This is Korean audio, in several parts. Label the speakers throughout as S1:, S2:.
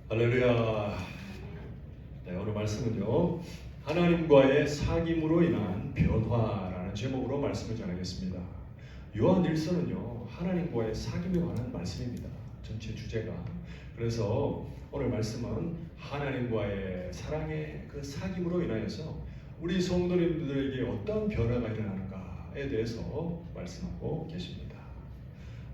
S1: 할렐루야. 네, 오늘 말씀은요, 하나님과의 사귐으로 인한 변화라는 제목으로 말씀을 전하겠습니다. 요한 1서는요, 하나님과의 사귐에 관한 말씀입니다. 전체 주제가. 그래서 오늘 말씀은 하나님과의 사랑의 그 사귐으로 인하여서 우리 성도님들에게 어떤 변화가 일어나는가에 대해서 말씀하고 계십니다.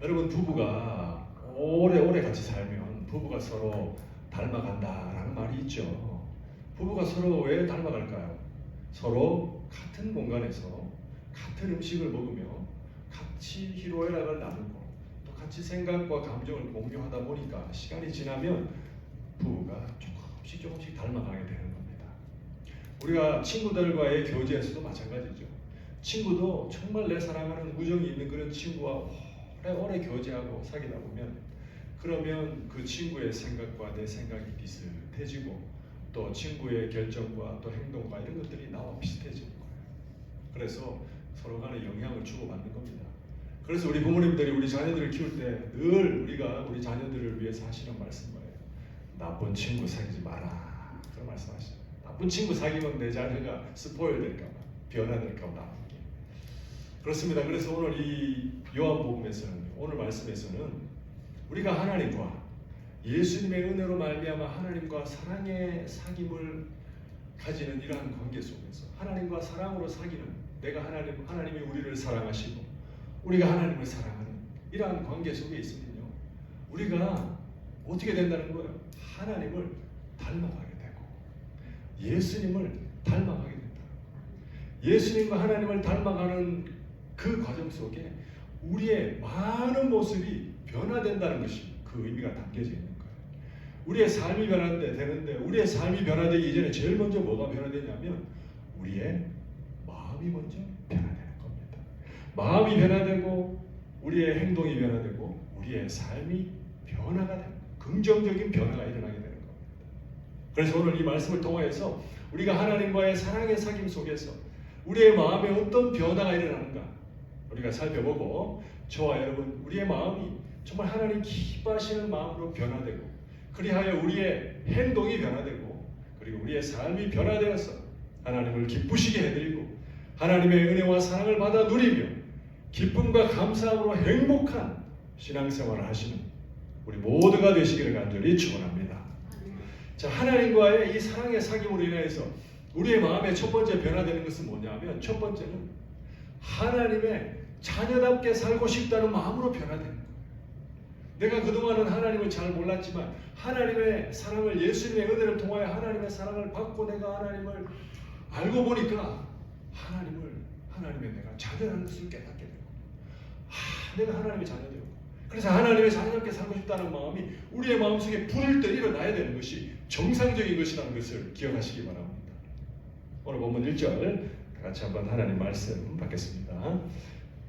S1: 여러분, 부부가 오래오래 같이 살면 부부가 서로 닮아간다라는 말이 있죠. 부부가 서로 왜 닮아갈까요? 서로 같은 공간에서 같은 음식을 먹으며 같이 희로애락을 나누고 또 같이 생각과 감정을 공유하다 보니까 시간이 지나면 부부가 조금씩 닮아가게 되는 겁니다. 우리가 친구들과의 교제에서도 마찬가지죠. 친구도 정말 내 사랑하는 우정이 있는 그런 친구와 오래 교제하고 사귀다 보면 그러면 그 친구의 생각과 내 생각이 비슷해지고 또 친구의 결정과 또 행동과 이런 것들이 나와 비슷해지는 거예요. 그래서 서로 간에 영향을 주고받는 겁니다. 그래서 우리 부모님들이 우리 자녀들을 키울 때 늘 우리가 우리 자녀들을 위해서 하시는 말씀 뭐예요? 나쁜 친구 사귀지 마라. 그런 말씀하시죠. 나쁜 친구 사귀면 내 자녀가 스포일 될까 봐, 변화될까 봐 나쁘게. 그렇습니다. 그래서 오늘 이 요한복음에서는, 오늘 말씀에서는 우리가 하나님과 예수님의 은혜로 말미암아 하나님과 사랑의 사귐을 가지는 이러한 관계 속에서 하나님과 사랑으로 사귀는, 내가 하나님이 우리를 사랑하시고 우리가 하나님을 사랑하는 이러한 관계 속에 있으면요, 우리가 어떻게 된다는 거예요? 하나님을 닮아가게 되고 예수님을 닮아가게 된다. 예수님과 하나님을 닮아가는 그 과정 속에 우리의 많은 모습이 변화된다는 것이 그 의미가 담겨져 있는 거예요. 우리의 삶이 되는데 우리의 삶이 변화되기 이전에 제일 먼저 뭐가 변화되냐면 우리의 마음이 먼저 변화되는 겁니다. 마음이 변화되고 우리의 행동이 변화되고 우리의 삶이 변화가 되는, 긍정적인 변화가 일어나게 되는 겁니다. 그래서 오늘 이 말씀을 통하여서 우리가 하나님과의 사랑의 사귐 속에서 우리의 마음에 어떤 변화가 일어나는가 우리가 살펴보고, 저와 여러분 우리의 마음이 정말 하나님 기뻐하시는 마음으로 변화되고 그리하여 우리의 행동이 변화되고 그리고 우리의 삶이 변화되어서 하나님을 기쁘시게 해드리고 하나님의 은혜와 사랑을 받아 누리며 기쁨과 감사함으로 행복한 신앙생활을 하시는 우리 모두가 되시기를 간절히 축원합니다. 자, 하나님과의 이 사랑의 사귐으로 인해서 우리의 마음의 첫 번째 변화되는 것은 뭐냐면, 첫 번째는 하나님의 자녀답게 살고 싶다는 마음으로 변화되는 거예요. 내가 그동안은 하나님을 잘 몰랐지만 하나님의 사랑을, 예수님의 은혜를 통하여 하나님의 사랑을 받고 내가 하나님을 알고 보니까 하나님의 내가 자녀라는 것을 깨닫게 되고, 내가 하나님의 자녀되고, 그래서 하나님의 자녀답게 살고 싶다는 마음이 우리의 마음속에 불을 때 일어나야 되는 것이 정상적인 것이라는 것을 기억하시기 바랍니다. 오늘 본문 1절 같이 한번 하나님 말씀 받겠습니다.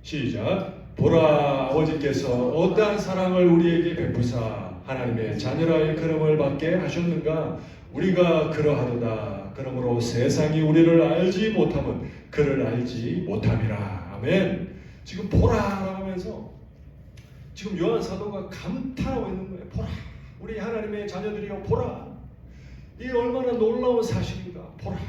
S1: 시작. 보라, 아버지께서 어떠한 사랑을 우리에게 베푸사 하나님의 자녀라 일컬음을 받게 하셨는가. 우리가 그러하도다. 그러므로 세상이 우리를 알지 못하면 그를 알지 못함이라. 아멘. 지금 보라라고 하면서 지금 요한 사도가 감탄하고 있는 거예요. 보라, 우리 하나님의 자녀들이여 보라. 이 얼마나 놀라운 사실인가. 보라,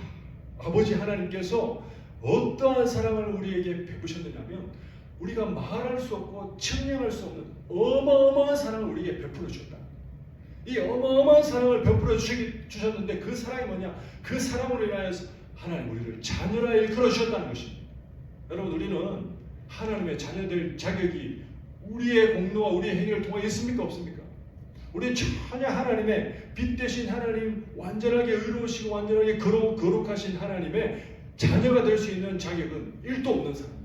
S1: 아버지 하나님께서 어떠한 사랑을 우리에게 베푸셨느냐면 우리가 말할 수 없고 측량할 수 없는 어마어마한 사랑을 우리에게 베풀어 주셨다. 이 어마어마한 사랑을 베풀어 주셨는데 그 사랑이 뭐냐? 그 사랑으로 인하여서 하나님 우리를 자녀라 일컬어 주셨다는 것입니다. 여러분, 우리는 하나님의 자녀될 자격이 우리의 공로와 우리의 행위를 통해 있습니까? 없습니까? 우리 전혀 하나님의 빛 대신 하나님, 완전하게 의로우시고 완전하게 거룩하신 하나님의 자녀가 될 수 있는 자격은 1도 없는 사람들,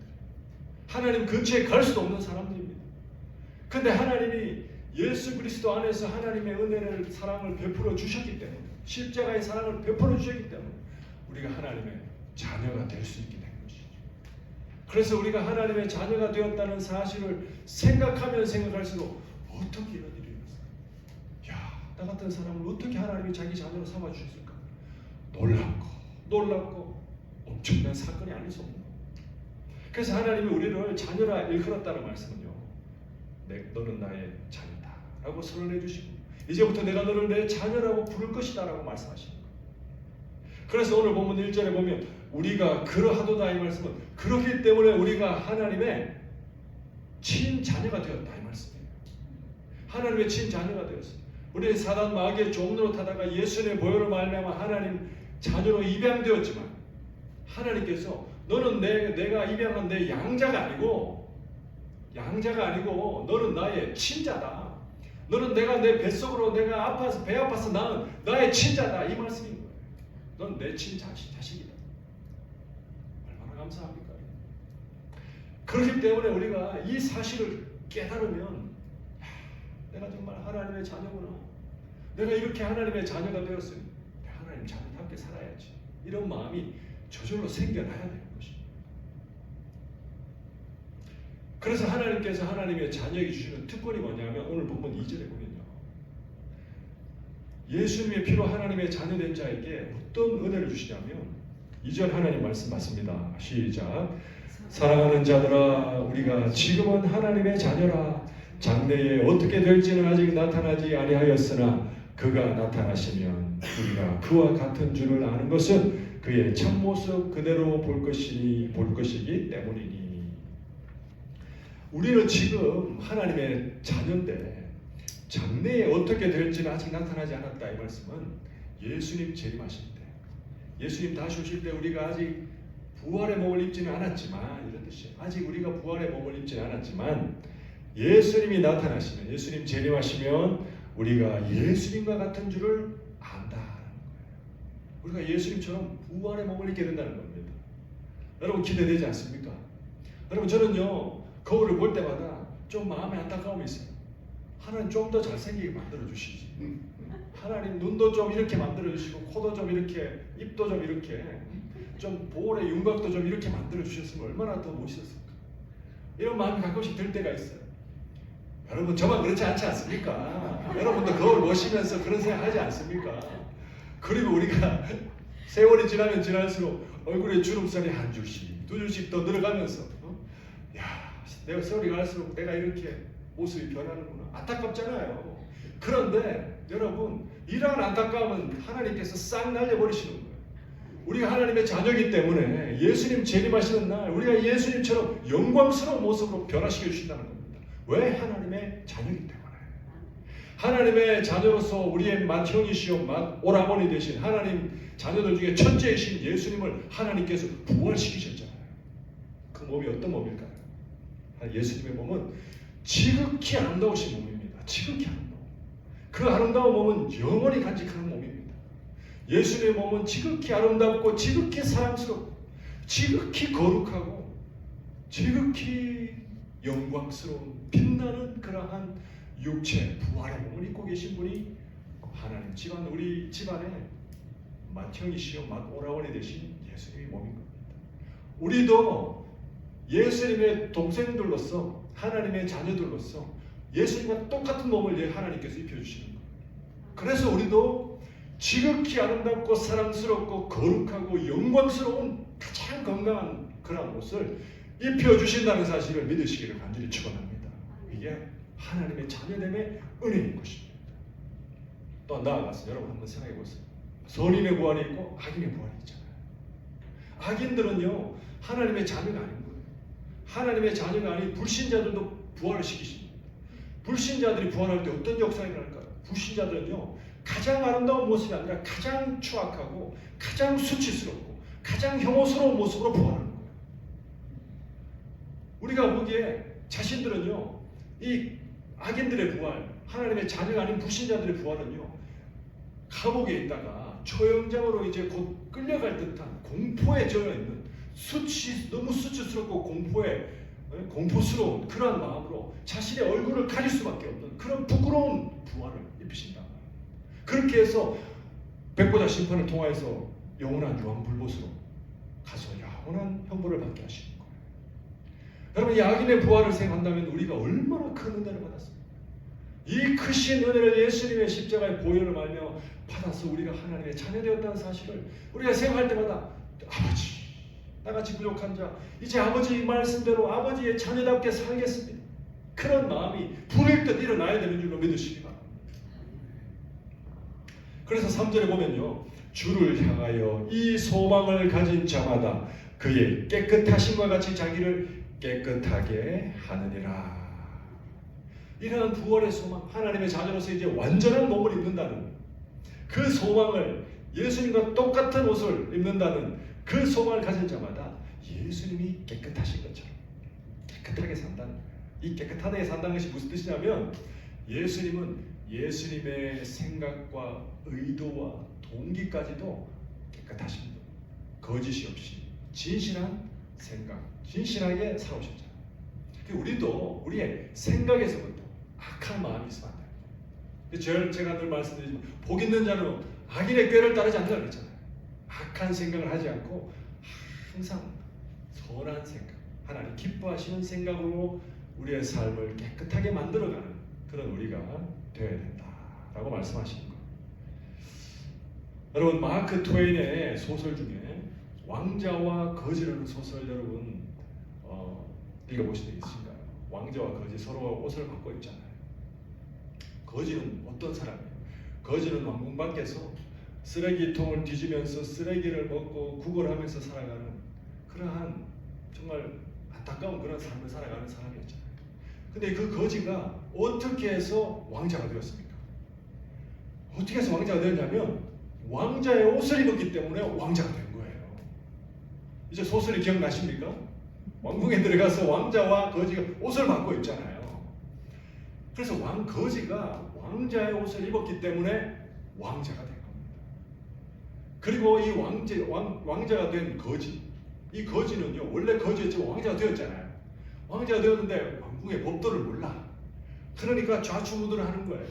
S1: 하나님 근처에 갈 수도 없는 사람들입니다. 그런데 하나님이 예수 그리스도 안에서 하나님의 은혜를, 사랑을 베풀어 주셨기 때문에, 십자가의 사랑을 베풀어 주셨기 때문에 우리가 하나님의 자녀가 될 수 있게 된 것이죠. 그래서 우리가 하나님의 자녀가 되었다는 사실을 생각할수록 어떻게 이런 일이 일어났을까? 야, 나 같은 사람을 어떻게 하나님이 자기 자녀로 삼아 주셨을까? 놀랍고 엄청난 사건이 아닐 수 없는 거예요. 그래서 하나님이 우리를 자녀라 일컬었다는 말씀은요, 너는 나의 자녀다 라고 선언해 주시고, 이제부터 내가 너를 내 자녀라고 부를 것이다 라고 말씀하시는 거예요. 그래서 오늘 본문 1절에 보면 우리가 그러하도다 이 말씀은 그렇기 때문에 우리가 하나님의 친자녀가 되었다 이 말씀이에요. 하나님의 친자녀가 되었어요. 우리 사단 마귀의 종로로 타다가 예수님의 보혈을 말미암아 하나님 자녀로 입양되었지만 하나님께서 너는 내가 입양한 내 양자가 아니고 너는 나의 친자다. 너는 내가 내 뱃속으로 내가 아파서 배 아파서 낳은 나의 친자다 이 말씀인 거예요. 넌 내 친자식이다. 얼마나 감사합니까? 그렇기 때문에 우리가 이 사실을 깨달으면 내가 정말 하나님의 자녀구나. 내가 이렇게 하나님의 자녀가 되었으니 하나님 자녀답게 살아야지. 이런 마음이 저절로 생겨나야 되는 것입니다. 그래서 하나님께서 하나님의 자녀에게 주시는 특권이 뭐냐면 오늘 본문 2절에 보면요. 예수님의 피로 하나님의 자녀된 자에게 어떤 은혜를 주시냐면 2절 하나님 말씀 맞습니다. 시작. 사랑하는 자들아 우리가 지금은 하나님의 자녀라. 장래에 어떻게 될지는 아직 나타나지 아니하였으나 그가 나타나시면 우리가 그와 같은 줄을 아는 것은 그의 참모습 그대로 볼 것이기 때문이니. 우리는 지금 하나님의 자녀인데 장래에 어떻게 될지는 아직 나타나지 않았다 이 말씀은 예수님 재림하실 때 예수님 다시 오실 때 우리가 아직 부활의 몸을 입지는 않았지만 이런 뜻이에요. 아직 우리가 부활의 몸을 입지는 않았지만 예수님이 나타나시면 예수님 재림하시면 우리가 예수님과 같은 줄을 안다는 거예요. 우리가 예수님처럼 부활의 몸을 입게 된다는 겁니다. 여러분 기대되지 않습니까? 여러분 저는요 거울을 볼 때마다 좀 마음에 안타까움이 있어요. 하나님 좀 더 잘생기게 만들어 주시지. 하나님 눈도 좀 이렇게 만들어 주시고 코도 좀 이렇게 입도 좀 이렇게 좀 볼의 윤곽도 좀 이렇게 만들어 주셨으면 얼마나 더 멋있었을까. 이런 마음이 가끔씩 들 때가 있어요. 여러분 저만 그렇지 않지 않습니까? 여러분도 거울 보시면서 그런 생각 하지 않습니까? 그리고 우리가 세월이 지나면 지날수록 얼굴에 주름살이 한 줄씩 두 줄씩 더 늘어가면서 야 내가 세월이 갈수록 내가 이렇게 모습이 변하는구나. 안타깝잖아요. 그런데 여러분 이러한 안타까움은 하나님께서 싹 날려버리시는 거예요. 우리가 하나님의 자녀이기 때문에 예수님 재림하시는 날 우리가 예수님처럼 영광스러운 모습으로 변화시켜 주신다는 겁니다. 왜? 하나님의 자녀이기 때문에. 하나님의 자녀로서 우리의 맏형이시오 맏오라버니 되신 하나님 자녀들 중에 첫째이신 예수님을 하나님께서 부활시키셨잖아요. 그 몸이 어떤 몸일까요? 예수님의 몸은 지극히 아름다우신 몸입니다. 지극히 아름다운. 그 아름다운 몸은 영원히 간직하는 몸입니다. 예수님의 몸은 지극히 아름답고 지극히 사랑스럽고 지극히 거룩하고 지극히 영광스러운 빛나는 그러한 육체 부활의 몸을 입고 계신 분이 하나님 집안 우리 집안의 맏형이시오 맏오라버니 되신 예수님의 몸인 겁니다. 우리도 예수님의 동생들로서 하나님의 자녀들로서 예수님과 똑같은 몸을 하나님께서 입혀주시는 거예요. 그래서 우리도 지극히 아름답고 사랑스럽고 거룩하고 영광스러운 가장 건강한 그런 옷을 입혀주신다는 사실을 믿으시기를 간절히 축원합니다. 이게 하나님의 자녀됨의 은혜인 것입니다. 또 나아가서 여러분 한번 생각해 보세요. 선인의 부활이 있고 악인의 부활이 있잖아요. 악인들은요 하나님의 자녀가 아닌 거예요. 하나님의 자녀가 아닌 불신자들도 부활을 시키십니다. 불신자들이 부활할 때 어떤 역사가 일어날까요? 불신자들은요 가장 아름다운 모습이 아니라 가장 추악하고 가장 수치스럽고 가장 혐오스러운 모습으로 부활하는 거예요. 우리가 보기에 자신들은요 이 악인들의 부활, 하나님의 자녀가 아닌 불신자들의 부활은요 감옥에 있다가 초영장으로 이제 곧 끌려갈 듯한 공포에 젖어 있는 너무 수치스럽고 공포스러운 그러한 마음으로 자신의 얼굴을 가릴 수밖에 없는 그런 부끄러운 부활을 입히신다. 그렇게 해서 백보자 심판을 통하여서 영원한 유황불못으로 가서 영원한 형벌을 받게 하시는 거예요. 여러분 이 악인의 부활을 생각한다면 우리가 얼마나 큰 은혜를 받았습니까? 이 크신 은혜를 예수님의 십자가의 보혈을 말며 받아서 우리가 하나님의 자녀되었다는 사실을 우리가 생각할 때마다 아버지 나같이 부족한 자 이제 아버지 말씀대로 아버지의 자녀답게 살겠습니다. 그런 마음이 불일 듯 일어나야 되는 줄로 믿으시기 바랍니다. 그래서 3절에 보면요, 주를 향하여 이 소망을 가진 자마다 그의 깨끗하심과 같이 자기를 깨끗하게 하느니라. 이러한 구원의 소망, 하나님의 자녀로서 이제 완전한 몸을 입는다는 그 소망을, 예수님과 똑같은 옷을 입는다는 그 소망을 가진 자마다 예수님이 깨끗하신 것처럼 깨끗하게 산다는 거예요. 이 깨끗하게 산다는 것이 무슨 뜻이냐면, 예수님은 예수님의 생각과 의도와 동기까지도 깨끗하신 분, 거짓이 없이 진실한 생각, 진실하게 살아오셨잖아요. 우리도 우리의 생각에서부터 악한 마음이 있으면 안 돼요. 제가 늘 말씀드리지만, 복 있는 자는 악인의 꾀를 따르지 않는다 그랬잖아요. 악한 생각을 하지 않고 항상 선한 생각, 하나님 기뻐하시는 생각으로 우리의 삶을 깨끗하게 만들어가는 그런 우리가 되어야 된다라고 말씀하시는 거예요. 여러분, 마크 트웨인의 소설 중에 왕자와 거지라는 소설 여러분 읽어보신 적 있으신가요? 왕자와 거지 서로 옷을 바꿔 입잖아요. 거지는 어떤 사람이에요? 거지는 왕궁 밖에서 쓰레기통을 뒤지면서 쓰레기를 먹고 구걸하면서 살아가는 그러한 정말 안타까운 그런 삶을 살아가는 사람이었잖아요. 근데 그 거지가 어떻게 해서 왕자가 되었습니까? 어떻게 해서 왕자가 되었냐면 왕자의 옷을 입었기 때문에 왕자가 된 거예요. 이제 소설이 기억나십니까? 왕궁에 들어가서 왕자와 거지가 옷을 바꿔 입잖아요. 그래서 거지가 왕자의 옷을 입었기 때문에 왕자가 된 겁니다. 그리고 이 왕자가 된 거지, 이 거지는요, 원래 거지였지만 왕자가 되었잖아요. 왕자가 되었는데 왕궁의 법도를 몰라. 그러니까 좌충우돌을 하는 거예요.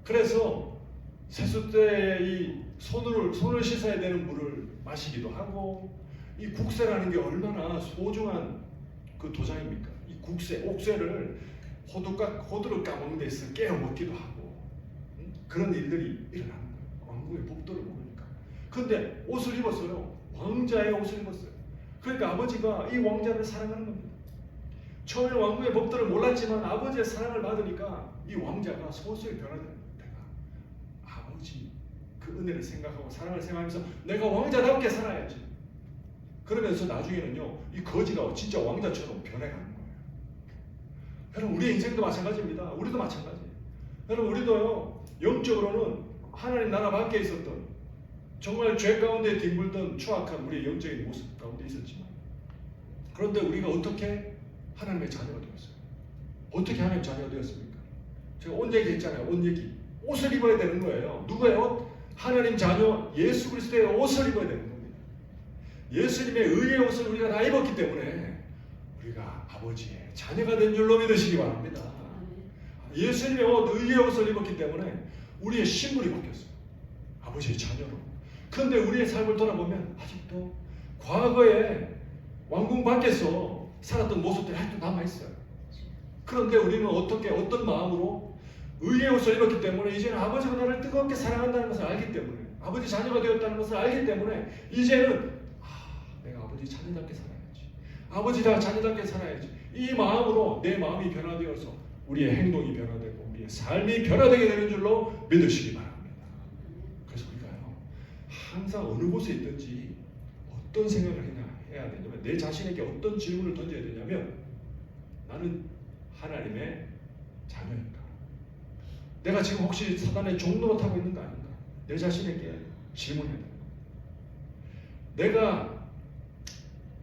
S1: 그래서 세숫대에 이 손을 씻어야 되는 물을 마시기도 하고, 이 국세라는 게 얼마나 소중한 그 도장입니까? 이 옥새를 호두를 까먹는 데 있어 깨어 먹기도 하고, 그런 일들이 일어나는 거예요. 왕궁의 법도를 모르니까. 그런데 옷을 입었어요. 왕자의 옷을 입었어요. 그러니까 아버지가 이 왕자를 사랑하는 겁니다. 처음에 왕궁의 법도를 몰랐지만 아버지의 사랑을 받으니까 이 왕자가 소수의 변화되는 거예요. 아버지 그 은혜를 생각하고 사랑을 생각하면서 내가 왕자답게 살아야지. 그러면서 나중에는요, 이 거지가 진짜 왕자처럼 변해가는 거예요. 여러분, 우리의 인생도 마찬가지입니다. 우리도 마찬가지예요. 여러분, 우리도요, 영적으로는 하나님 나라 밖에 있었던 정말 죄 가운데 뒹굴던 추악한 우리의 영적인 모습 가운데 있었지만, 그런데 우리가 어떻게 하나님의 자녀가 되었어요? 어떻게 하나님의 자녀가 되었습니까? 제가 옷 얘기 했잖아요. 옷 얘기. 옷을 입어야 되는 거예요. 누구의 옷? 하나님 자녀 예수 그리스도의 옷을 입어야 되는 겁니다. 예수님의 의의 옷을 우리가 다 입었기 때문에 우리가 아버지의 자녀가 된 줄로 믿으시기 바랍니다. 예수님의 옷, 의의 옷을 입었기 때문에 우리의 신분이 바뀌었어요. 아버지의 자녀로. 그런데 우리의 삶을 돌아보면 아직도 과거에 왕궁 밖에서 살았던 모습들이 아직도 남아있어요. 그런데 우리는 어떤 마음으로 의의 옷을 입었기 때문에 이제는 아버지가 나를 뜨겁게 사랑한다는 것을 알기 때문에, 아버지 자녀가 되었다는 것을 알기 때문에 이제는 내가 아버지 자녀답게 살아야지, 아버지 자녀답게 살아야지, 이 마음으로 내 마음이 변화되어서 우리의 행동이 변화되고 우리의 삶이 변화되게 되는 줄로 믿으시기 바랍니다. 그래서 우리가요, 항상 어느 곳에 있든지 어떤 생각을 해야 되냐면, 내 자신에게 어떤 질문을 던져야 되냐면, 나는 하나님의 자녀인가? 내가 지금 혹시 사단의 종로로 타고 있는 거 아닌가? 내 자신에게 질문해야 됩니다. 내가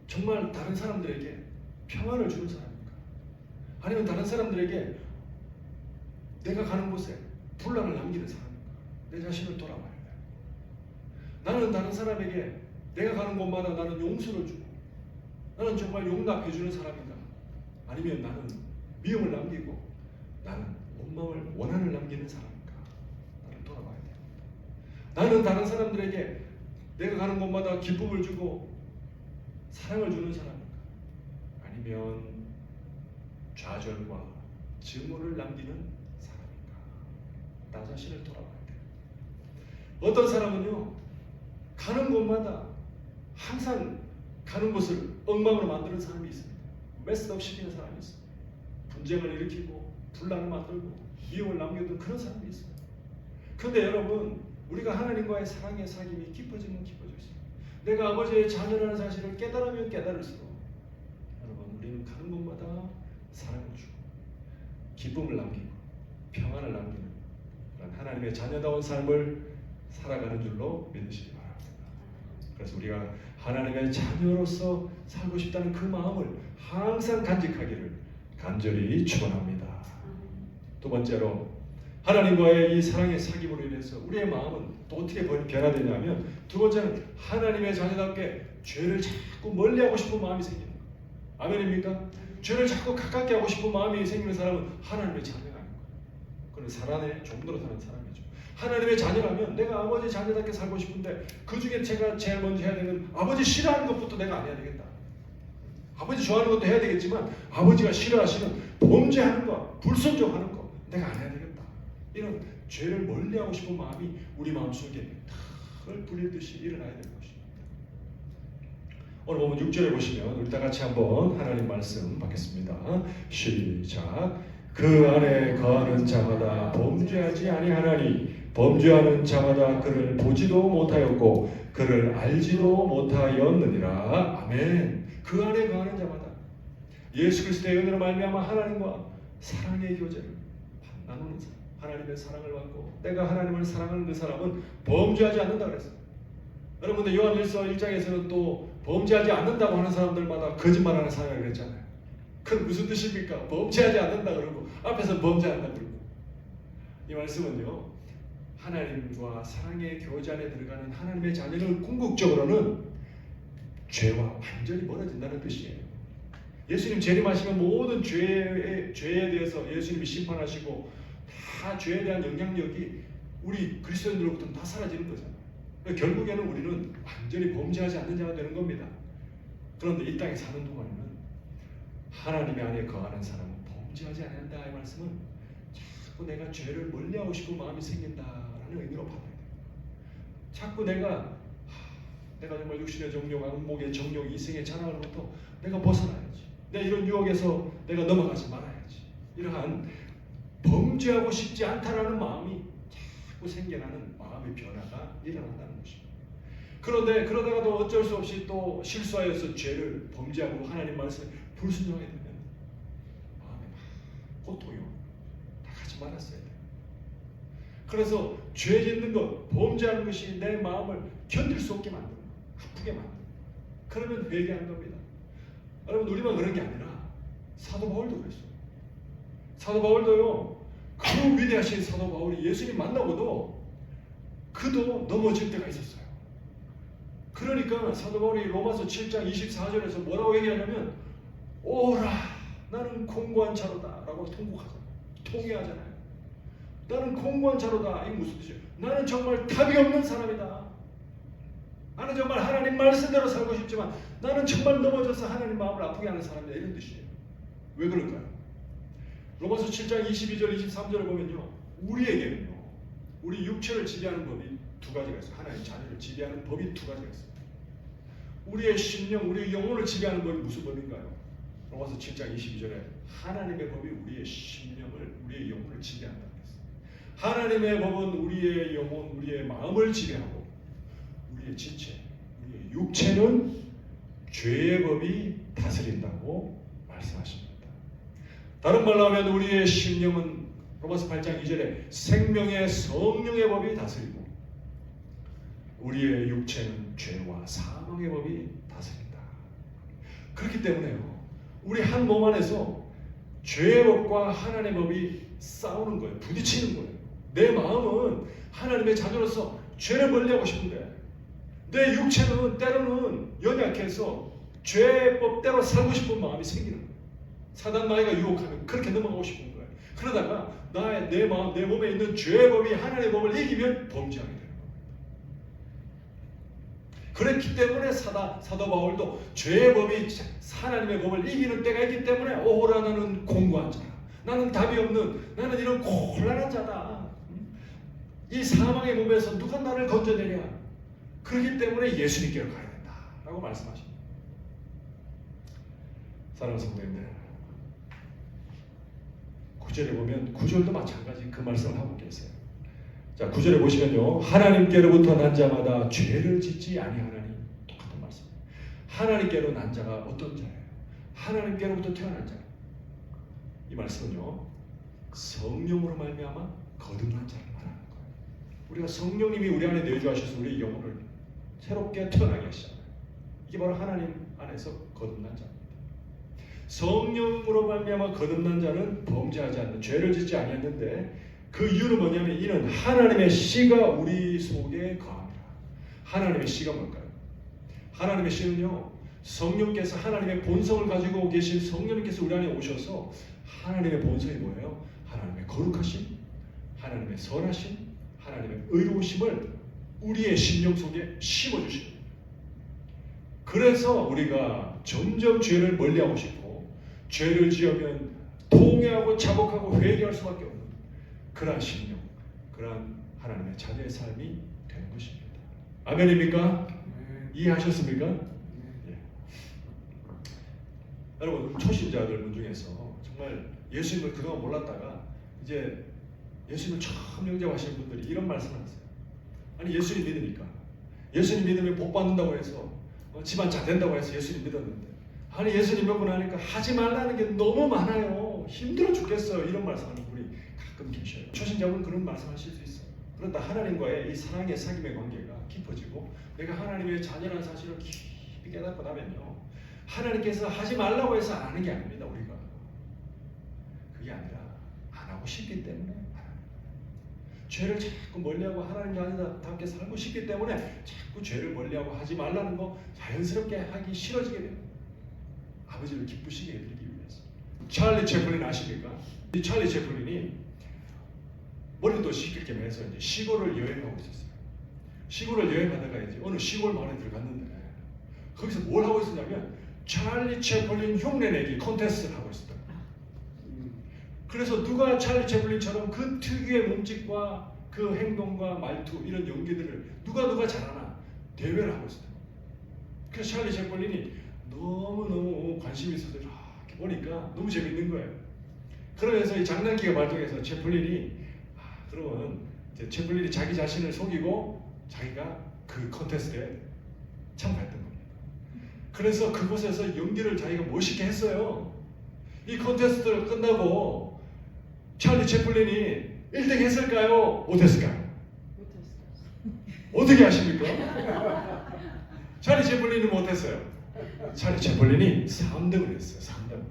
S1: 정말 다른 사람들에게 평안을 주는 사람인가? 아니면 다른 사람들에게 내가 가는 곳에 분란을 남기는 사람인가? 내 자신을 돌아봐야 돼. 나는 다른 사람에게 내가 가는 곳마다 나는 용서를 주고 나는 정말 용납해 주는 사람인가? 아니면 나는 미움을 남기고 나는 원망을 원한을 남기는 사람인가? 나를 돌아봐야 돼. 나는 다른 사람들에게 내가 가는 곳마다 기쁨을 주고 사랑을 주는 사람인가? 아니면 좌절과 증오를 남기는 사람인가? 나 자신을 돌아봐야 돼. 어떤 사람은요, 가는 곳마다 항상 가는 곳을 엉망으로 만드는 사람이 있습니다. 메스업 시키는 사람이 있습니다. 분쟁을 일으키고 분란을 만들고 미움을 남겨두는 그런 사람이 있어요. 그런데 여러분, 우리가 하나님과의 사랑의 사귐이 깊어지면 깊어질수록, 내가 아버지의 자녀라는 사실을 깨달으면 깨달을수록, 여러분, 우리는 가는 곳마다 사랑을 주고 기쁨을 남기고 평안을 남기는 그런 하나님의 자녀다운 삶을 살아가는 줄로 믿으시기 바랍니다. 그래서 우리가 하나님의 자녀로서 살고 싶다는 그 마음을 항상 간직하기를 간절히 축원합니다. 두 번째로, 하나님과의 이 사랑의 사귐으로 인해서 우리의 마음은 또 어떻게 변화되냐면, 두 번째는 하나님의 자녀답게 죄를 자꾸 멀리하고 싶은 마음이 생기는 거예요. 아멘입니까? 죄를 자꾸 가깝게 하고 싶은 마음이 생기는 사람은 하나님의 자녀가 아닌 거예요. 그는 사랑의 종로로 사는 사람이죠. 하나님의 자녀라면 내가 아버지 자녀답게 살고 싶은데 그 중에 제가 제일 먼저 해야 되는, 아버지 싫어하는 것부터 내가 안 해야 되겠다. 아버지 좋아하는 것도 해야 되겠지만 아버지가 싫어하시는 범죄하는 것, 불순종하는 것 내가 안 해야 되겠다. 이런 죄를 멀리하고 싶은 마음이 우리 마음속에 털 불리듯이 일어나야 되는 것입니다. 오늘 보면 6절에 보시면 우리 다 같이 한번 하나님 말씀 받겠습니다. 시작. 그 안에 거하는 자마다 범죄하지 아니하나니 범죄하는 자마다 그를 보지도 못하였고 그를 알지도 못하였느니라. 아멘. 그 안에 거하는 자마다 예수 그리스도의 은혜로 말미암아 하나님과 사랑의 교제를 나누는 사람, 하나님의 사랑을 받고 내가 하나님을 사랑하는 그 사람은 범죄하지 않는다 그랬어요. 여러분들 요한일서 1장에서는 또 범죄하지 않는다고 하는 사람들마다 거짓말하는 사람이라고 그랬잖아요. 그건 무슨 뜻입니까? 범죄하지 않는다 그러고 앞에서 범죄한다 그러고. 이 말씀은요, 하나님과 사랑의 교제 안에 들어가는 하나님의 자녀는 궁극적으로는 죄와 완전히 멀어진다는 뜻이에요. 예수님 재림하시면 모든 죄에 대해서 예수님이 심판하시고 다 죄에 대한 영향력이 우리 그리스도인들로부터는 다 사라지는 거잖아요. 결국에는 우리는 완전히 범죄하지 않는 자가 되는 겁니다. 그런데 이 땅에 사는 동안에는 하나님의 안에 거하는 사람은 범죄하지 않는다. 이 말씀은 자꾸 내가 죄를 멀리하고 싶은 마음이 생긴다라는 의미로 받아야 돼요. 자꾸 내가 정말 육신의 정욕, 악목의 정욕, 이생의 자랑으로부터 내가 벗어나야지. 내가 이런 유혹에서 내가 넘어가지 말아야지. 이러한 범죄하고 싶지 않다라는 마음이 자꾸 생겨나는 마음의 변화가 일어난다는 것입니다. 그런데 그러다가도 어쩔 수 없이 또 실수하여서 죄를 범죄하고 하나님 말씀에 불순종하게 되면 마음에 막 고통이 옵니다. 다 같이 말았어야 돼요. 그래서 죄 짓는 것, 범죄하는 것이 내 마음을 견딜 수 없게 만드는 것, 아프게 만드는 것. 그러면 회개하는 겁니다. 여러분, 우리만 그런 게 아니라 사도 바울도 그랬어요. 사도 바울도요, 그 위대하신 사도 바울이 예수님 만나고도 그도 넘어질 때가 있었어요. 그러니까 사도 바울이 로마서 7장 24절에서 뭐라고 얘기하냐면, 오라 나는 공고한 자로다 라고 통회하잖아요. 나는 공고한 자로다. 이게 무슨 뜻이에요? 나는 정말 답이 없는 사람이다. 나는 정말 하나님 말씀대로 살고 싶지만 나는 정말 넘어져서 하나님 마음을 아프게 하는 사람이다. 이런 뜻이에요. 왜 그럴까요? 로마서 7장 22절 23절을 보면요, 우리에게는요, 우리 육체를 지배하는 법이 두 가지가 있어요. 하나님 자녀를 지배하는 법이 두 가지가 있어요. 우리의 심령, 우리의 영혼을 지배하는 법이 무슨 법인가요? 로마서 7장 22절에 하나님의 법이 우리의 심령을, 우리의 영혼을 지배한다고 했어요. 하나님의 법은 우리의 영혼, 우리의 마음을 지배하고 우리의 지체, 우리의 육체는 죄의 법이 다스린다고 말씀하십니다. 다른 말로 하면 우리의 심령은 로마서 8장 2절에 생명의 성령의 법이 다스리고 우리의 육체는 죄와 사망의 법이 다스린다. 그렇기 때문에요, 우리 한 몸 안에서 죄의 법과 하나님의 법이 싸우는 거예요. 부딪히는 거예요. 내 마음은 하나님의 자녀로서 죄를 멀리하고 싶은데 내 육체는 때로는 연약해서 죄의 법대로 살고 싶은 마음이 생기는 거예요. 사단 마귀가 유혹하면 그렇게 넘어가고 싶은 거예요. 그러다가 내 마음, 내 몸에 있는 죄의 법이 하나님의 법을 이기면 범죄하게 되는 거예요. 그렇기 때문에 사도 바울도 죄의 법이 하나님의 법을 이기는 때가 있기 때문에 오라 나는 공고한 자다. 나는 답이 없는, 나는 이런 곤란한 자다. 이 사망의 몸에서 누가 나를 건져내랴. 그렇기 때문에 예수님께로 가야 된다 라고 말씀하십니다. 사랑하는 성도님들, 9절에 보면 9절도 마찬가지 그 말씀을 하고 계세요. 자, 9절에 보시면요. 하나님께로부터 난 자마다 죄를 짓지 아니하나니. 똑같은 말씀. 하나님께로 난 자가 어떤 자예요? 하나님께로부터 태어난 자. 이 말씀은요. 성령으로 말미암아 거듭난 자를 말하는 거예요. 우리가 성령님이 우리 안에 내주하셔서 우리 영혼을 새롭게 태어나게 하시잖아요. 이게 바로 하나님 안에서 거듭난 자입니다. 성령으로 말미암아 거듭난 자는 범죄하지 않는 죄를 짓지 아니했는데 그 이유는 뭐냐면 이는 하나님의 씨가 우리 속에 거합니다. 하나님의 씨가 뭘까요? 하나님의 씨는요. 성령께서 하나님의 본성을 가지고 계신 성령님께서 우리 안에 오셔서 하나님의 본성이 뭐예요? 하나님의 거룩하심, 하나님의 선하심, 하나님의 의로우심을 우리의 심령 속에 심어주십니다. 그래서 우리가 점점 죄를 멀리하고 싶고 죄를 지으면 통회하고 자복하고 회개할 수밖에 없는 그러한 심령, 그러한 하나님의 자녀의 삶이 되는 것입니다. 아멘입니까? 이해하셨습니까? 예. 여러분 초신자들 중에서 정말 예수님을 그동안 몰랐다가 이제 예수님을 처음 영접하시는 분들이 이런 말씀을 하세요. 아니 예수님 믿으니까 예수님 믿으면 복 받는다고 해서 집안 잘 된다고 해서 예수님 믿었는데 아니 예수님 믿고 나니까 하지 말라는 게 너무 많아요. 힘들어 죽겠어요. 이런 말씀하는 분이 가끔 계셔요. 초신자분 그런 말씀하실 수 있어요. 그런데 하나님과의 이 사랑의 사귐의 관계가 깊어지고 내가 하나님의 자녀라는 사실을 깊이 깨닫고 나면요. 하나님께서 하지 말라고 해서 안 하는 게 아닙니다. 우리가. 그게 아니라 안 하고 싶기 때문에 죄를 자꾸 멀리하고 하나님 자녀답게 살고 싶기 때문에 자꾸 죄를 멀리하고 하지 말라는 거 자연스럽게 하기 싫어지게 됩니다. 아버지를 기쁘시게 해드리기 위해서. 찰리 채플린 아십니까? 이 찰리 채플린이 머리도 식힐 겸 해서 이제 시골을 여행하고 있었어요. 시골을 여행하다가 이제 어느 시골 마을에 들어갔는데 거기서 뭘 하고 있었냐면 찰리 채플린 흉내내기 콘테스트를 하고 있었다. 그래서 누가 찰리 채플린처럼 그 특유의 몸짓과 그 행동과 말투 이런 연기들을 누가 잘하나 대회를 하고 있었다. 그래서 찰리 채플린이 너무 관심이 있어서 이렇게 보니까 너무 재밌는 거예요. 그러면서 이 장난기가 발동해서 채플린이 그러면 이제 채플린이 자기 자신을 속이고 자기가 그 콘테스트에 참가했던 겁니다. 그래서 그곳에서 연기를 자기가 멋있게 했어요. 이 콘테스트를 끝나고 찰리 채플린이 1등 했을까요? 못했을까요? 어떻게 아십니까? 찰리 채플린이 못했어요. 찰리 채플린이 3등을 했어요. 3등.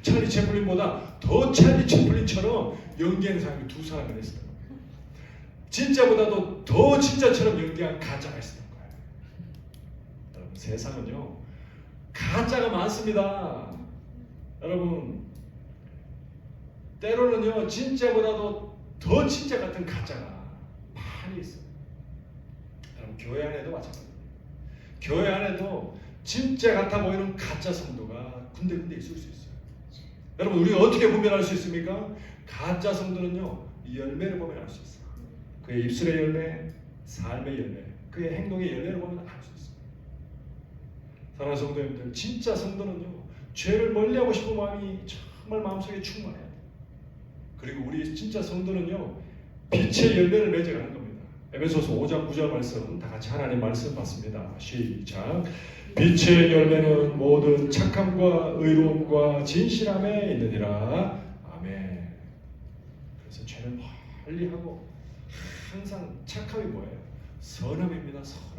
S1: 찰리 채플린보다 더 찰리 채플린처럼 연기한 사람이 2사람이 있었던 거예요. 진짜보다도 더 진짜처럼 연기한 가짜가 있었던 거예요. 여러분 세상은요 가짜가 많습니다. 여러분 때로는요 진짜보다도 더 진짜 같은 가짜가 많이 있어요. 여러분 교회 안에도 마찬가지입니다. 교회 안에도 진짜 같아 보이는 가짜 성도가 군데군데 있을 수 있어요. 여러분 우리가 어떻게 분별할 수 있습니까? 가짜 성도는요 열매를 보면 알 수 있어요. 그의 입술의 열매, 삶의 열매, 그의 행동의 열매를 보면 알 수 있어요. 사랑하는 성도님들, 진짜 성도는요 죄를 멀리하고 싶은 마음이 정말 마음속에 충만해요. 그리고 우리 진짜 성도는요 빛의 열매를 맺어가는 겁니다. 에베소서 5장 9절 말씀 다 같이 하나님 말씀 받습니다. 시작. 빛의 열매는 모든 착함과 의로움과 진실함에 있느니라. 아멘. 그래서 죄를 멀리하고 항상 착함이 뭐예요? 선함입니다. 선함.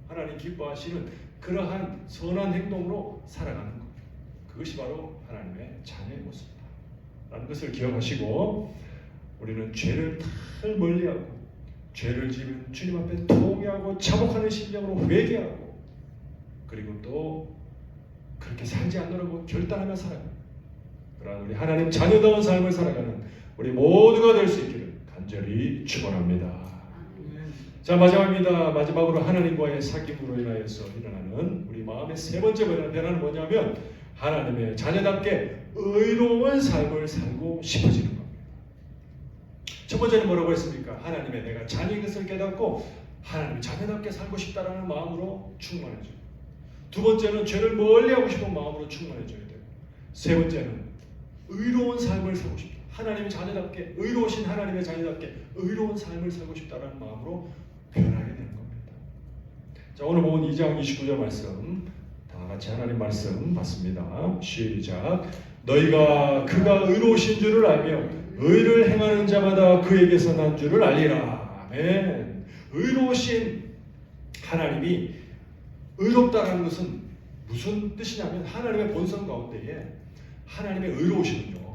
S1: 하나님 기뻐하시는 그러한 선한 행동으로 살아가는 것. 그것이 바로 하나님의 자녀의 모습이다 라는 것을 기억하시고 우리는 죄를 늘 멀리하고 죄를 지으면 주님 앞에 통회하고 자복하는 심령으로 회개하고 그리고 또 그렇게 살지 않으려고 결단하며 살아가는 그러한 우리 하나님 자녀다운 삶을 살아가는 우리 모두가 될 수 있기를 간절히 축원합니다. 자 마지막입니다. 마지막으로 하나님과의 사귐으로 인하여서 일어나는 우리 마음의 세 번째 변화는 뭐냐면 하나님의 자녀답게 의로운 삶을 살고 싶어지는 겁니다. 첫 번째는 뭐라고 했습니까? 하나님의 내가 자녀인 것을 깨닫고 하나님의 자녀답게 살고 싶다라는 마음으로 충만해져요. 두 번째는 죄를 멀리하고 싶은 마음으로 충만해져야 돼요. 세 번째는 의로운 삶을 살고 싶다. 하나님의 자녀답게, 의로우신 하나님의 자녀답게 의로운 삶을 살고 싶다는 마음으로 변하게 되는 겁니다. 자, 오늘 본 2장 29절 말씀 다 같이 하나님 말씀 받습니다. 시작. 너희가 그가 의로우신 줄을 알며 의를 행하는 자마다 그에게서 난 줄을 알리라. 아멘. 의로우신 하나님이 의롭다라는 것은 무슨 뜻이냐면 하나님의 본성 가운데에 하나님의 의로우심은요,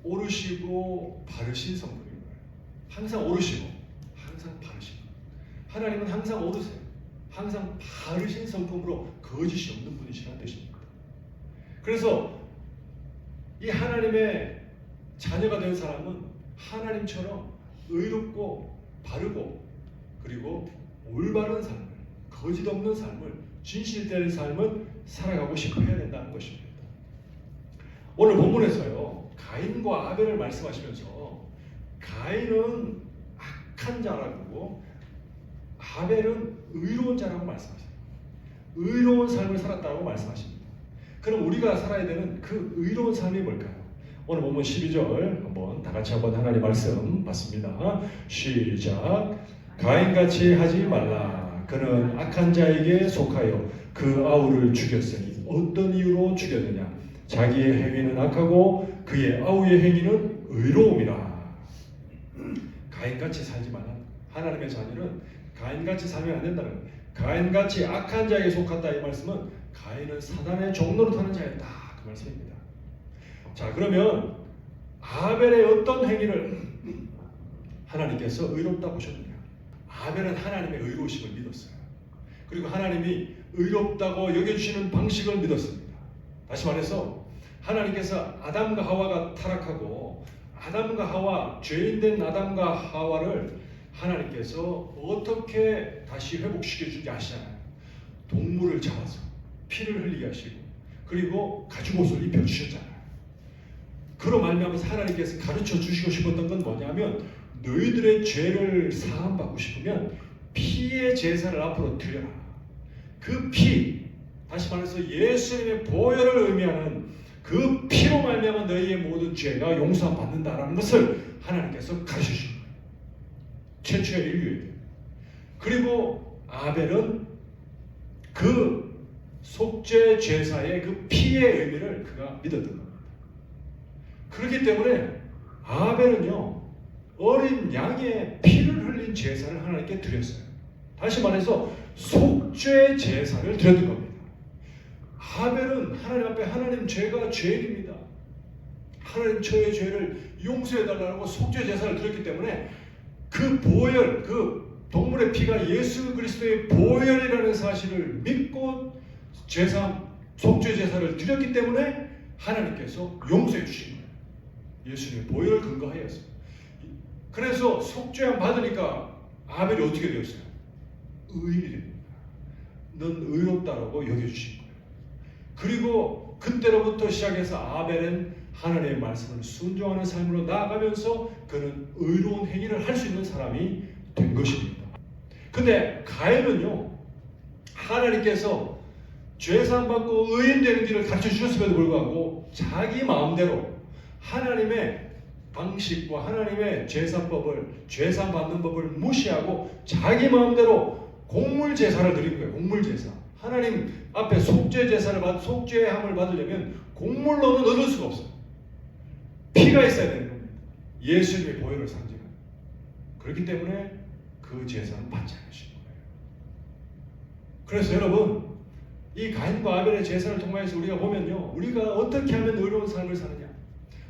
S1: 오르시고 바르신 성품인 거예요. 항상 오르시고 항상 바르시고, 하나님은 항상 오르세요. 항상 바르신 성품으로 거짓이 없는 분이시라는 뜻입니다. 그래서 이 하나님의 자녀가 된 사람은 하나님처럼 의롭고 바르고 그리고 올바른 삶을, 거짓 없는 삶을, 진실된 삶을 살아가고 싶어 해야 된다는 것입니다. 오늘 본문에서요, 가인과 아벨을 말씀하시면서 가인은 악한 자라고 아벨은 의로운 자라고 말씀하십니다. 의로운 삶을 살았다고 말씀하십니다. 그럼 우리가 살아야 되는 그 의로운 삶이 뭘까요? 오늘 본문 12절 한번 다 같이 한번 하나님 말씀 받습니다. 시작. 가인같이 하지 말라. 그는 악한 자에게 속하여 그 아우를 죽였으니 어떤 이유로 죽였느냐? 자기의 행위는 악하고 그의 아우의 행위는 의로움이라. 가인같이 살지 말라. 하나님의 자녀는 가인같이 살면 안 된다는 거예요. 가인같이 악한 자에게 속았다 이 말씀은 가인은 사단의 종로로 타는 자였다 그 말씀입니다. 자, 그러면 아벨의 어떤 행위를 하나님께서 의롭다 보셨느냐? 아벨은 하나님의 의로우심을 믿었어요. 그리고 하나님이 의롭다고 여겨주시는 방식을 믿었습니다. 다시 말해서 하나님께서 아담과 하와가 타락하고 아담과 하와, 죄인된 아담과 하와를 하나님께서 어떻게 다시 회복시켜 주는지 아시잖아요. 동물을 잡아서 피를 흘리게 하시고 그리고 가죽옷을 입혀 주셨잖아요. 그로 말미암아서 하나님께서 가르쳐 주시고 싶었던 건 뭐냐면 너희들의 죄를 사함받고 싶으면 피의 제사를 앞으로 드려라. 그 피, 다시 말해서 예수님의 보혈을 의미하는 그 피로 말미암아 너희의 모든 죄가 용서 받는다라는 것을 하나님께서 가르쳐 주신 거예요. 최초의 인류에게. 그리고 아벨은 그 속죄 제사의 그 피의 의미를 그가 믿었던 겁니다. 그렇기 때문에 아벨은요, 어린 양의 피를 흘린 제사를 하나님께 드렸어요. 다시 말해서 속죄 제사를 드렸던 겁니다. 아벨은 하나님 앞에 하나님 죄가 죄인입니다. 하나님 저의 죄를 용서해달라고 속죄 제사를 드렸기 때문에 그 보혈, 그 동물의 피가 예수 그리스도의 보혈이라는 사실을 믿고 속죄 제사를 드렸기 때문에 하나님께서 용서해 주신 거예요. 예수님의 보혈을 근거하여서. 그래서 속죄함 받으니까 아벨이 어떻게 되었어요? 의인이 됩니다. 넌 의롭다라고 여겨주신 거예요. 그리고 그때로부터 시작해서 아벨은 하나님의 말씀을 순종하는 삶으로 나아가면서 그는 의로운 행위를 할 수 있는 사람이 된 것입니다. 근데 가인은요, 하나님께서 죄사함 받고 의인 되는 길을 가르쳐 주셨음에도 불구하고 자기 마음대로 하나님의 방식과 하나님의 제사법을, 죄사함 받는 법을 무시하고 자기 마음대로 곡물 제사를 드린 거예요. 곡물 제사. 하나님 앞에 속죄 제사를 속죄함을 받으려면 곡물로는 얻을 수가 없어요. 피가 있어야 되는 겁니다. 예수님의 보혈을 상징하는. 그렇기 때문에 그 제사는 받지 않으신 거예요. 그래서 여러분, 이 가인과 아벨의 제사를 통해서 우리가 보면요, 우리가 어떻게 하면 의로운 삶을 사느냐?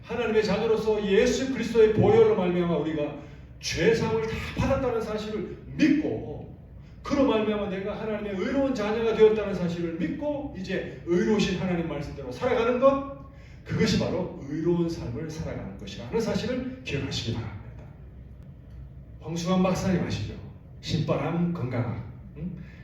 S1: 하나님의 자녀로서 예수 그리스도의 보혈로 말미암아 우리가 죄사함을 다 받았다는 사실을 믿고, 그로 말미암아 내가 하나님의 의로운 자녀가 되었다는 사실을 믿고 이제 의로우신 하나님 말씀대로 살아가는 것, 그것이 바로 의로운 삶을 살아가는 것이라는 사실을 기억하시기 바랍니다. 황수관 박사님 아시죠? 신바람 건강학.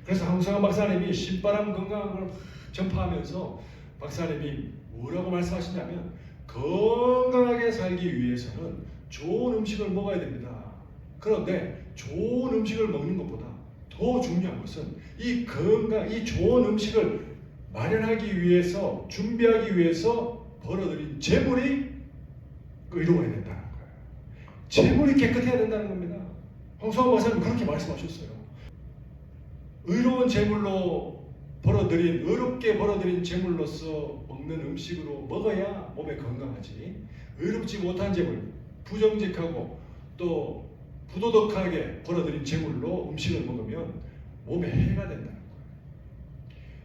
S1: 그래서 황수관 박사님이 신바람 건강학을 전파하면서 박사님이 뭐라고 말씀하시냐면, 건강하게 살기 위해서는 좋은 음식을 먹어야 됩니다. 그런데 좋은 음식을 먹는 것보다 더 중요한 것은 이 좋은 음식을 마련하기 위해서, 준비하기 위해서 벌어들인 재물이 의로워야 된다는 거예요. 재물이 깨끗해야 된다는 겁니다. 황수환 박사님 그렇게 말씀하셨어요. 의로운 재물로 벌어들인, 의롭게 벌어들인 재물로서 먹는 음식으로 먹어야 몸에 건강하지, 의롭지 못한 재물, 부정직하고 또 부도덕하게 벌어들인 재물로 음식을 먹으면 몸에 해가 된다는 거예요.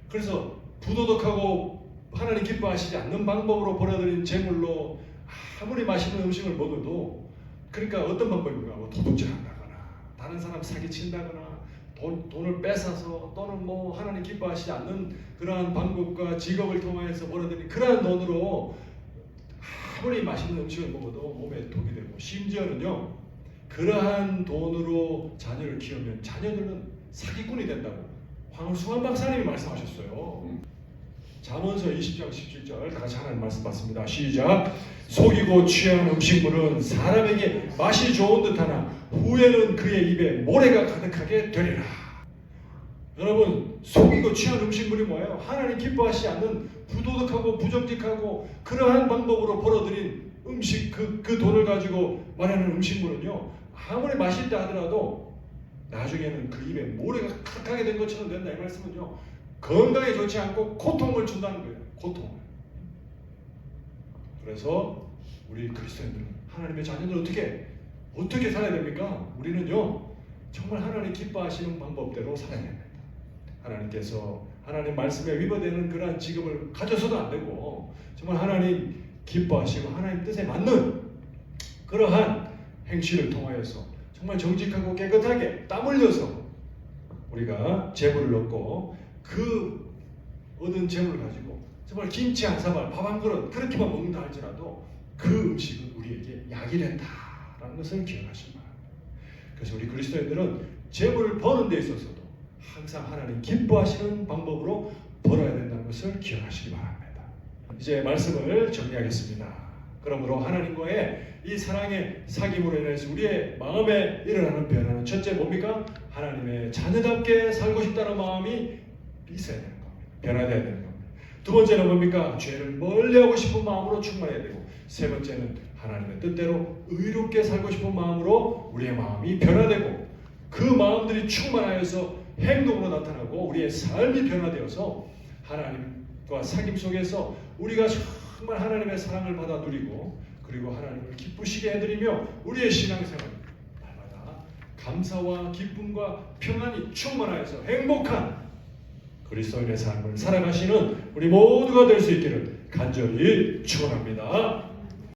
S1: 그래서 부도덕하고 하나님 기뻐하시지 않는 방법으로 벌어들인 재물로 아무리 맛있는 음식을 먹어도, 그러니까 어떤 방법인가, 뭐 도둑질한다거나 다른 사람 사기친다거나 돈을 뺏어서 또는 뭐 하나님 기뻐하시지 않는 그러한 방법과 직업을 통해서 벌어들인 그러한 돈으로 아무리 맛있는 음식을 먹어도 몸에 독이 되고, 심지어는요 그러한 돈으로 자녀를 키우면 자녀들은 사기꾼이 된다고 황수환 박사님이 말씀하셨어요. 잠언서 20장 17절 다 같이 하나님 말씀 받습니다. 시작. 속이고 취한 음식물은 사람에게 맛이 좋은 듯하나 후에는 그의 입에 모래가 가득하게 되리라. 여러분, 속이고 취한 음식물이 뭐예요? 하나님 기뻐하시지 않는 부도덕하고 부정직하고 그러한 방법으로 벌어들인 음식, 그 돈을 가지고 마련한 음식물은요, 아무리 맛있다 하더라도 나중에는 그 입에 모래가 가득하게 된 것처럼 된다. 이 말씀은요, 건강에 좋지 않고 고통을 준다는 거예요. 고통을. 그래서 우리 그리스도인들은, 하나님의 자녀들 어떻게 살아야 됩니까? 우리는요 정말 하나님 기뻐하시는 방법대로 살아야 됩니다. 하나님께서 하나님 말씀에 위반되는 그러한 직업을 가져서도 안 되고, 정말 하나님 기뻐하시고 하나님 뜻에 맞는 그러한 행실을 통하여서 정말 정직하고 깨끗하게 땀 흘려서 우리가 재물을 얻고, 그 얻은 재물을 가지고 정말 김치 한 사발, 밥 한 그릇 그렇게만 먹는다 할지라도 그 음식은 우리에게 약이 된다라는 것을 기억하시기 바랍니다. 그래서 우리 그리스도인들은 재물을 버는 데 있어서도 항상 하나님 기뻐하시는 방법으로 벌어야 된다는 것을 기억하시기 바랍니다. 이제 말씀을 정리하겠습니다. 그러므로 하나님과의 이 사랑의 사귐으로 인해서 우리의 마음에 일어나는 변화는, 첫째 뭡니까? 하나님의 자녀답게 살고 싶다는 마음이 있어야 되는 겁니다. 변화되어야 되는 겁니다. 두 번째는 뭡니까? 죄를 멀리하고 싶은 마음으로 충만해야 되고, 세 번째는 하나님의 뜻대로 의롭게 살고 싶은 마음으로 우리의 마음이 변화되고, 그 마음들이 충만하여서 행동으로 나타나고 우리의 삶이 변화되어서 하나님과 사귐 속에서 우리가 정말 하나님의 사랑을 받아 누리고, 그리고 하나님을 기쁘시게 해드리며 우리의 신앙생활 날마다 감사와 기쁨과 평안이 충만하여서 행복한 그리스도인의 삶을 살아가시는 우리 모두가 될 수 있기를 간절히 축원합니다.